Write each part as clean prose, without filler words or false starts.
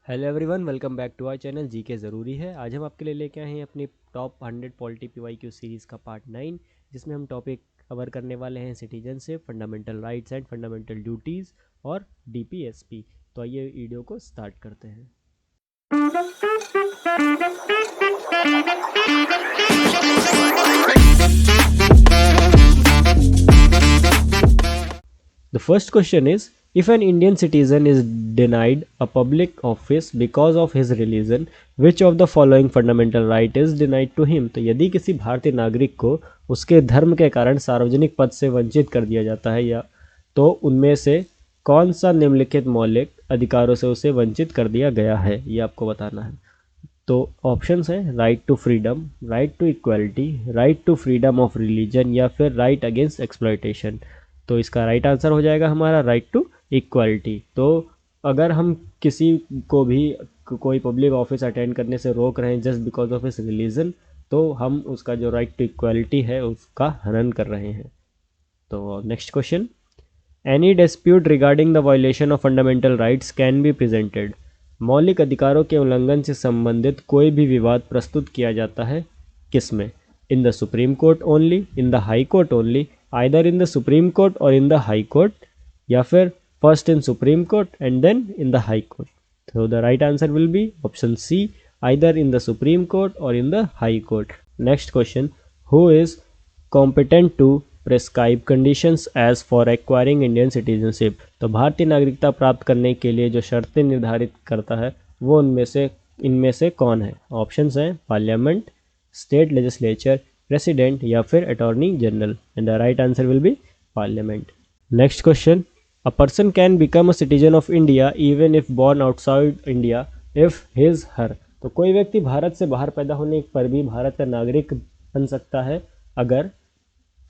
Hello everyone, welcome back to our channel जी के ज़रूरी है। आज हम आपके लिए लेके आए हैं अपनी टॉप 100 पॉलिटी PYQ सीरीज़ का पार्ट 9, जिसमें हम टॉपिक कवर करने वाले हैं citizenship, fundamental rights and fundamental duties और DPSP। तो आइए वीडियो को स्टार्ट करते हैं। The first question is, if an Indian citizen is denied a public office because of his religion, which of the following fundamental right is denied to him? तो यदि किसी भारतीय नागरिक को उसके धर्म के कारण सार्वजनिक पद से वंचित कर दिया जाता है या तो उनमें से कौन सा निम्नलिखित मौलिक अधिकारों से उसे वंचित कर दिया गया है, ये आपको बताना है। तो ऑप्शंस हैं right to freedom, right to equality, right to freedom of religion या फिर राइट अगेंस्ट एक्सप्लॉयटेशन। तो इसका राइट आंसर हो जाएगा हमारा राइट टू इक्वालिटी। तो अगर हम किसी को भी कोई पब्लिक ऑफिस अटेंड करने से रोक रहे हैं just because of his religion, तो हम उसका जो राइट टू इक्वालिटी है उसका हनन कर रहे हैं। तो next question, any dispute regarding the violation of fundamental rights can be presented. मौलिक अधिकारों के उल्लंघन से संबंधित कोई भी विवाद प्रस्तुत किया जाता है किस में? In the Supreme Court only, in the High Court only, either in the Supreme Court or in the High Court, या फिर first in Supreme Court and then in the High Court. तो the right answer will be option C, either in the Supreme Court or in the High Court. Next question, who is competent to prescribe conditions as for acquiring Indian citizenship. तो भारतीय नागरिकता प्राप्त करने के लिए जो शर्तें निर्धारित करता है वो इनमें से कौन है? ऑप्शंस हैं पार्लियामेंट, स्टेट लेजिस्लेचर, प्रेसिडेंट या फिर attorney general, and the right answer will B parliament. Next question, a person can become a citizen of India even if born outside India if his her. तो कोई व्यक्ति भारत से बाहर पैदा होने पर भी भारत का नागरिक बन सकता है अगर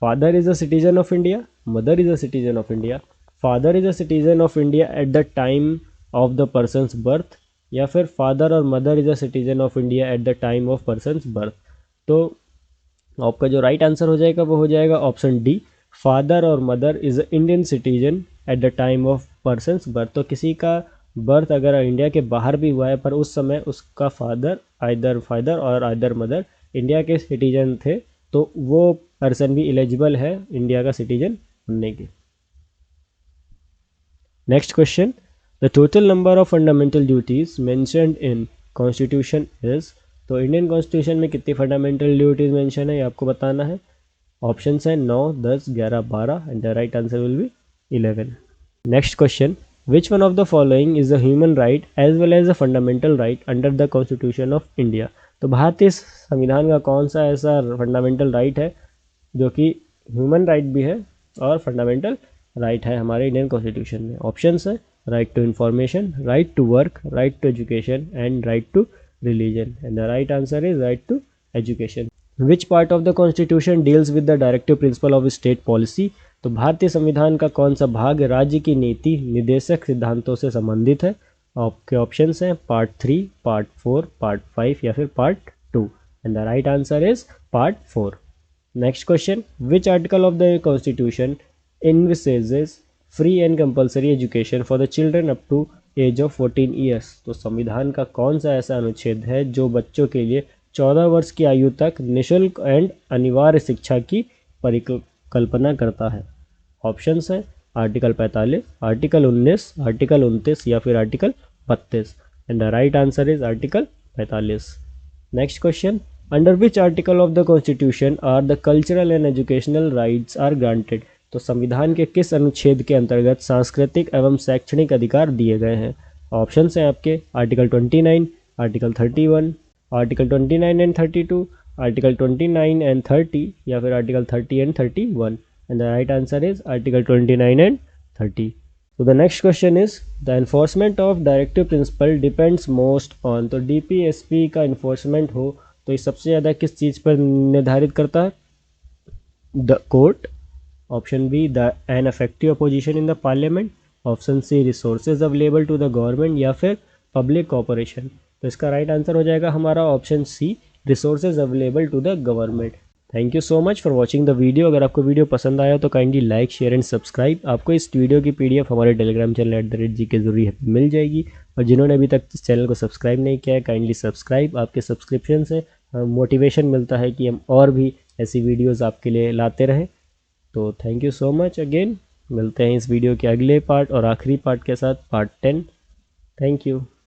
father is a citizen of India, mother is a citizen of India, father is a citizen of India at the time of the persons birth, या फिर फादर और mother is a citizen of India at the time of persons birth. तो आपका जो right answer हो जाएगा वो हो जाएगा ऑप्शन डी, फादर और mother is a Indian citizen at the time of persons birth. तो किसी का बर्थ अगर इंडिया के बाहर भी हुआ है पर उस समय उसका फादर और आइदर मदर इंडिया के सिटीजन थे, तो वो पर्सन भी एलिजिबल है इंडिया का सिटीजन बनने के। Next question, the total number of fundamental duties mentioned in constitution is. तो इंडियन कॉन्स्टिट्यूशन में कितनी फंडामेंटल ड्यूटीज मेंशन है ये आपको बताना है। ऑप्शंस हैं 9, 10, 11, 12 and the right answer will be 11। Next question, which one of the following is a human right as well as a fundamental right under the constitution of India. तो भारतीय संविधान का कौन सा ऐसा फंडामेंटल राइट है जो कि ह्यूमन राइट भी है और फंडामेंटल राइट है हमारे इंडियन कॉन्स्टिट्यूशन में? ऑप्शंस है right to information, right to work, right to education and right to religion, and the right answer is right to education. Which part of the constitution deals with the directive principle of state policy. तो भारतीय संविधान का कौन सा भाग राज्य की नीति निर्देशक सिद्धांतों से संबंधित है? आपके ऑप्शंस हैं पार्ट 3, पार्ट 4, पार्ट 5 या फिर part 2, and the right answer is part 4। Next question, which article of the Constitution envisages free and compulsory education for the children up to age of 14 years? तो संविधान का कौन सा ऐसा अनुच्छेद है जो बच्चों के लिए 14 वर्ष की आयु तक निःशुल्क एंड अनिवार्य शिक्षा की परिकल्पना करता है? ऑप्शंस हैं आर्टिकल 45, आर्टिकल 19, आर्टिकल 29 या फिर article 32, and the right answer is article 45। Next question, under which article of the constitution are the cultural and educational rights are granted. तो संविधान के किस अनुच्छेद के अंतर्गत सांस्कृतिक एवं शैक्षणिक अधिकार दिए गए हैं? ऑप्शंस हैं आपके article 29, article 31, article 29 and 32, article 29 and 30 या फिर article 30 and 31, and the right answer is article 29 and 30। तो the next question is the enforcement of directive principle depends most on. तो DPSP का इन्फोर्समेंट हो तो ये सबसे ज़्यादा किस चीज़ पर निर्धारित करता है? The court, option B the an effective opposition in the parliament, option C resources available to the government या फिर पब्लिक कॉर्पोरेशन। तो इसका राइट आंसर हो जाएगा हमारा option C, resources available to the government. Thank you so much for watching the video. अगर आपको video पसंद आया तो kindly like share and subscribe. आपको इस वीडियो की पीडीएफ हमारे टेलीग्राम चैनल @GK ज़रूरी मिल जाएगी। और जिन्होंने अभी तक इस चैनल को सब्सक्राइब नहीं किया है, काइंडली सब्सक्राइब। आपके सब्सक्रिप्शन से मोटिवेशन मिलता है कि हम और भी ऐसी वीडियोज़ आपके लिए लाते रहें। तो thank you so much again. मिलते हैं इस वीडियो के अगले पार्ट और आखिरी पार्ट के साथ, पार्ट 10। Thank you.